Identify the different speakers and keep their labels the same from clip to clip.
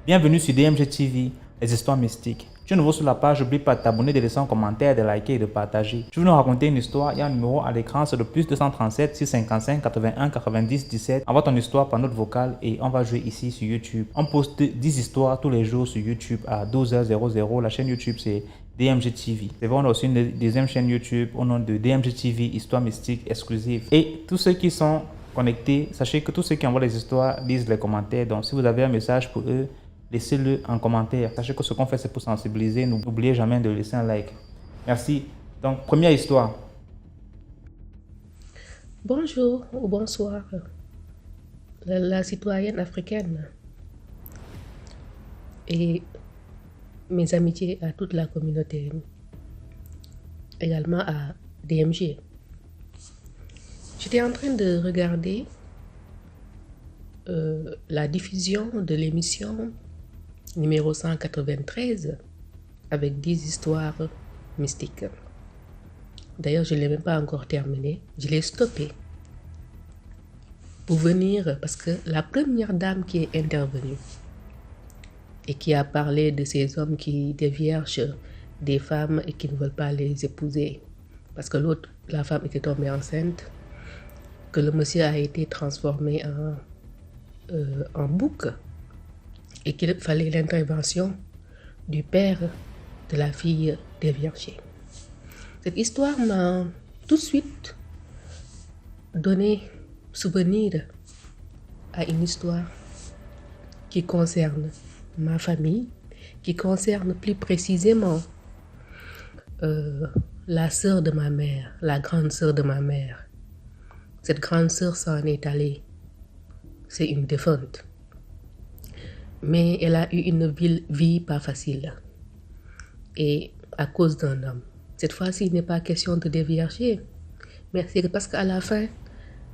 Speaker 1: Bienvenue sur DMG TV, les histoires mystiques. Tu es nouveau sur la page, n'oublie pas de t'abonner, de laisser un commentaire, de liker et de partager. Je vais nous raconter une histoire, il y a un numéro à l'écran, c'est le plus 237 655 81 90 17. Envoie ton histoire par note vocale et on va jouer ici sur YouTube. On poste 10 histoires tous les jours sur YouTube à 12h00. La chaîne YouTube c'est DMG TV. C'est vrai, on a aussi une deuxième chaîne YouTube au nom de DMG TV, Histoire mystique exclusive. Et tous ceux qui sont connectés, sachez que tous ceux qui envoient les histoires lisent les commentaires. Donc si vous avez un message pour eux, laissez-le en commentaire. Sachez que ce qu'on fait, c'est pour sensibiliser. N'oubliez jamais de laisser un like. Merci. Donc, première histoire.
Speaker 2: Bonjour ou bonsoir, la citoyenne africaine et mes amitiés à toute la communauté, également à DMG. J'étais en train de regarder la diffusion de l'émission numéro 193 avec 10 histoires mystiques. D'ailleurs, je ne l'ai même pas encore terminé. Je l'ai stoppé pour venir parce que la première dame qui est intervenue et qui a parlé de ces hommes qui déviergent des femmes et qui ne veulent pas les épouser parce que la femme était tombée enceinte, que le monsieur a été transformé en bouc et qu'il fallait l'intervention du père de la fille déviergée. Cette histoire m'a tout de suite donné souvenir à une histoire qui concerne ma famille, qui concerne plus précisément la sœur de ma mère, la grande sœur de ma mère. Cette grande sœur s'en est allée. C'est une défunte. Mais elle a eu une vie pas facile. Et à cause d'un homme. Cette fois-ci, il n'est pas question de dévierger. Mais c'est parce qu'à la fin,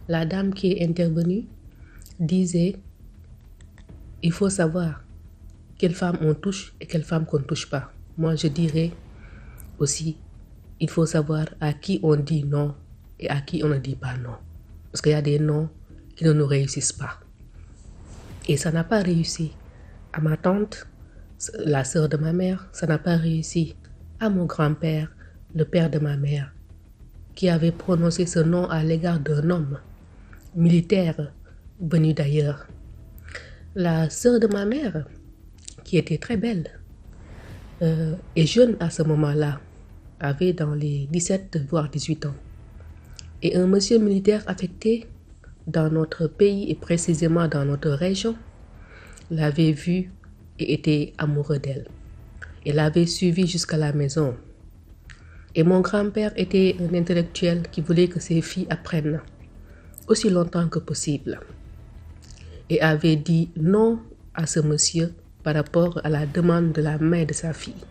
Speaker 2: la dame qui est intervenue disait il faut savoir quelle femme on touche et quelle femme qu'on ne touche pas. Moi, je dirais aussi il faut savoir à qui on dit non et à qui on ne dit pas non. Parce qu'il y a des noms qui ne nous réussissent pas. Et ça n'a pas réussi à ma tante, la sœur de ma mère, ça n'a pas réussi à mon grand-père, le père de ma mère, qui avait prononcé ce nom à l'égard d'un homme militaire venu d'ailleurs. La sœur de ma mère, qui était très belle et jeune à ce moment-là, avait dans les 17 voire 18 ans. Et un monsieur militaire affecté dans notre pays et précisément dans notre région l'avait vue et était amoureux d'elle. Et l'avait suivie jusqu'à la maison. Et mon grand-père était un intellectuel qui voulait que ses filles apprennent aussi longtemps que possible. Et avait dit non à ce monsieur par rapport à la demande de la mère de sa fille.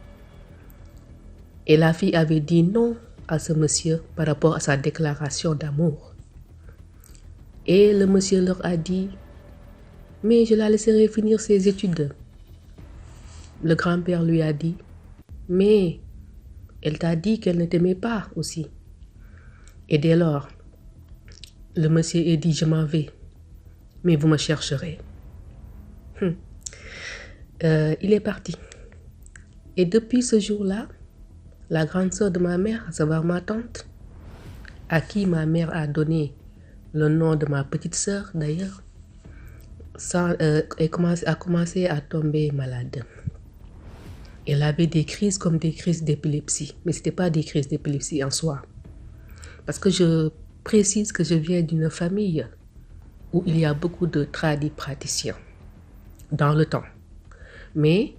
Speaker 2: Et la fille avait dit non à ce monsieur par rapport à sa déclaration d'amour. Et le monsieur leur a dit mais je la laisserai finir ses études. Le grand-père lui a dit mais elle t'a dit qu'elle ne t'aimait pas aussi. Et dès lors, le monsieur a dit je m'en vais, mais vous me chercherez. Il est parti. Et depuis ce jour-là, la grande sœur de ma mère, à savoir ma tante, à qui ma mère a donné le nom de ma petite sœur d'ailleurs, a commencé à tomber malade. Elle avait des crises comme des crises d'épilepsie, mais ce n'était pas des crises d'épilepsie en soi. Parce que je précise que je viens d'une famille où il y a beaucoup de praticiens dans le temps. Mais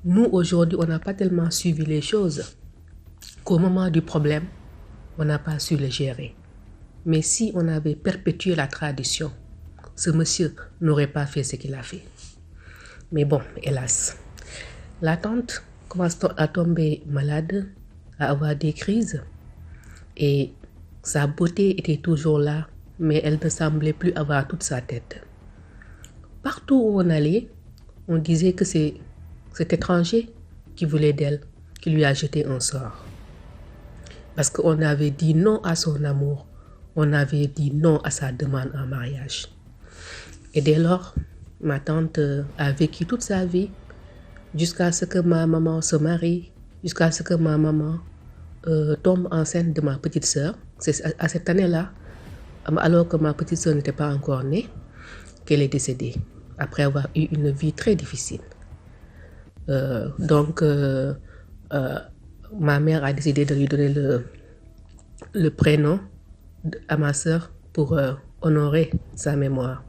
Speaker 2: nous, aujourd'hui, on n'a pas tellement suivi les choses qu'au moment du problème, on n'a pas su les gérer. Mais si on avait perpétué la tradition, ce monsieur n'aurait pas fait ce qu'il a fait. Mais bon, hélas. La tante commence à tomber malade, à avoir des crises. Et sa beauté était toujours là, mais elle ne semblait plus avoir toute sa tête. Partout où on allait, on disait que c'est cet étranger qui voulait d'elle, qui lui a jeté un sort. Parce qu'on avait dit non à son amour, on avait dit non à sa demande en mariage. Et dès lors, ma tante a vécu toute sa vie jusqu'à ce que ma maman se marie, jusqu'à ce que ma maman tombe enceinte de ma petite sœur. C'est à cette année-là, alors que ma petite sœur n'était pas encore née, qu'elle est décédée, après avoir eu une vie très difficile. Donc, ma mère a décidé de lui donner le prénom à ma sœur pour honorer sa mémoire.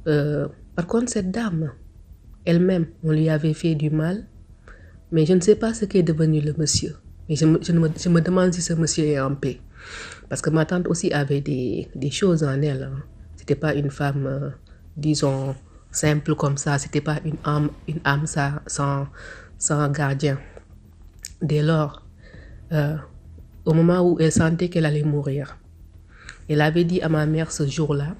Speaker 2: Par contre, cette dame, elle-même, on lui avait fait du mal, mais je ne sais pas ce qu'est devenu le monsieur. Mais je me demande si ce monsieur est en paix. Parce que ma tante aussi avait des choses en elle. Hein. C'était pas une femme, disons, simple comme ça. C'était pas une âme sans gardien. Dès lors, au moment où elle sentait qu'elle allait mourir, elle avait dit à ma mère ce jour-là,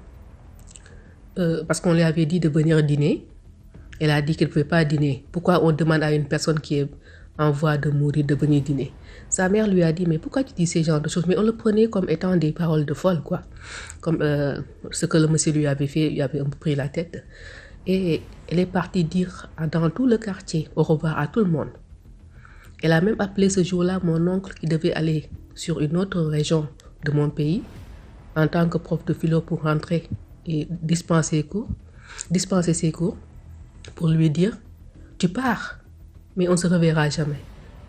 Speaker 2: parce qu'on lui avait dit de venir dîner, elle a dit qu'elle ne pouvait pas dîner. Pourquoi on demande à une personne qui est en voie de mourir de venir dîner? Sa mère lui a dit, mais pourquoi tu dis ces genres de choses? Mais on le prenait comme étant des paroles de folle, quoi. Comme ce que le monsieur lui avait fait, lui avait un peu pris la tête. Et elle est partie dire dans tout le quartier au revoir à tout le monde. Elle a même appelé ce jour-là mon oncle qui devait aller sur une autre région de mon pays en tant que prof de philo pour rentrer et dispenser ses cours pour lui dire, tu pars, mais on ne se reverra jamais.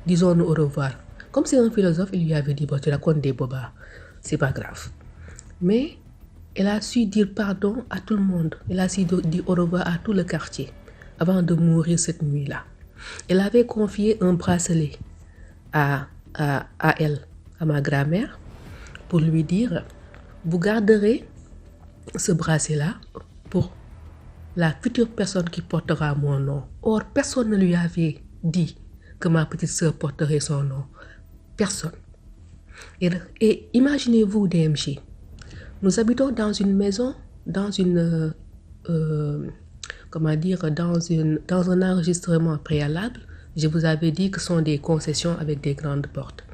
Speaker 2: Disons-nous au revoir. Comme c'est un philosophe, il lui avait dit, bon, tu racontes des bobas, c'est pas grave. Mais elle a su dire pardon à tout le monde. Elle a su dire au revoir à tout le quartier avant de mourir cette nuit-là. Elle avait confié un bracelet à elle, à ma grand-mère, pour lui dire, vous garderez ce bracelet-là pour la future personne qui portera mon nom. Or, personne ne lui avait dit que ma petite sœur porterait son nom. Personne. Et imaginez-vous, DMG, nous habitons dans une maison, dans un enregistrement préalable. Je vous avais dit que ce sont des concessions avec des grandes portes.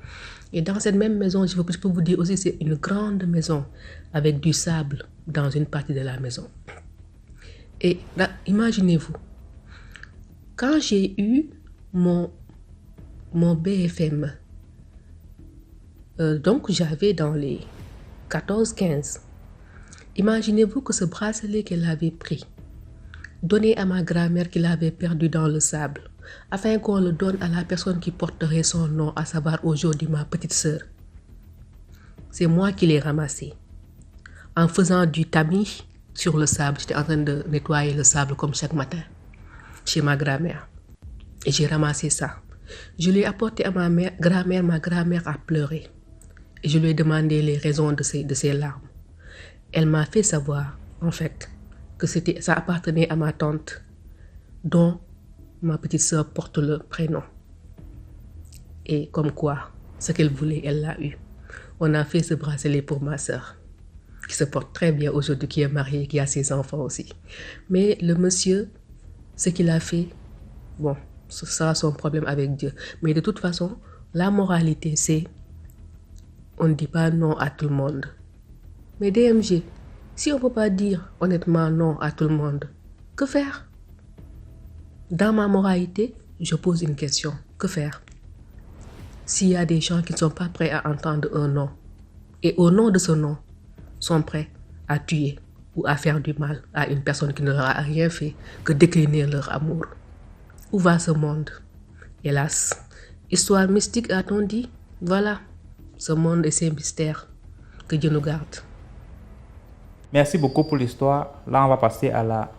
Speaker 2: Et dans cette même maison, je peux vous dire aussi, c'est une grande maison avec du sable dans une partie de la maison. Et là, imaginez-vous, quand j'ai eu mon BFM, donc j'avais dans les 14-15, imaginez-vous que ce bracelet qu'elle avait pris, donné à ma grand-mère qu'il avait perdu dans le sable, afin qu'on le donne à la personne qui porterait son nom, à savoir aujourd'hui ma petite sœur. C'est moi qui l'ai ramassé. En faisant du tamis sur le sable, j'étais en train de nettoyer le sable comme chaque matin chez ma grand-mère. Et j'ai ramassé ça. Je l'ai apporté à ma grand-mère. Ma grand-mère a pleuré. Et je lui ai demandé les raisons de ses larmes. Elle m'a fait savoir, en fait, que ça appartenait à ma tante, dont ma petite sœur porte le prénom. Et comme quoi, ce qu'elle voulait, elle l'a eu. On a fait ce bracelet pour ma sœur, qui se porte très bien aujourd'hui, qui est mariée, qui a ses enfants aussi. Mais le monsieur, ce qu'il a fait, bon, ce sera son problème avec Dieu. Mais de toute façon, la moralité, c'est on ne dit pas non à tout le monde. Mais DMG, si on ne peut pas dire honnêtement non à tout le monde, que faire? Dans ma moralité, je pose une question. Que faire? S'il y a des gens qui ne sont pas prêts à entendre un non, et au nom de ce non, sont prêts à tuer ou à faire du mal à une personne qui ne leur a rien fait que décliner leur amour. Où va ce monde? Hélas, histoire mystique a-t-on dit? Voilà, ce monde et ses mystères. Que Dieu nous garde.
Speaker 1: Merci beaucoup pour l'histoire. Là, on va passer à la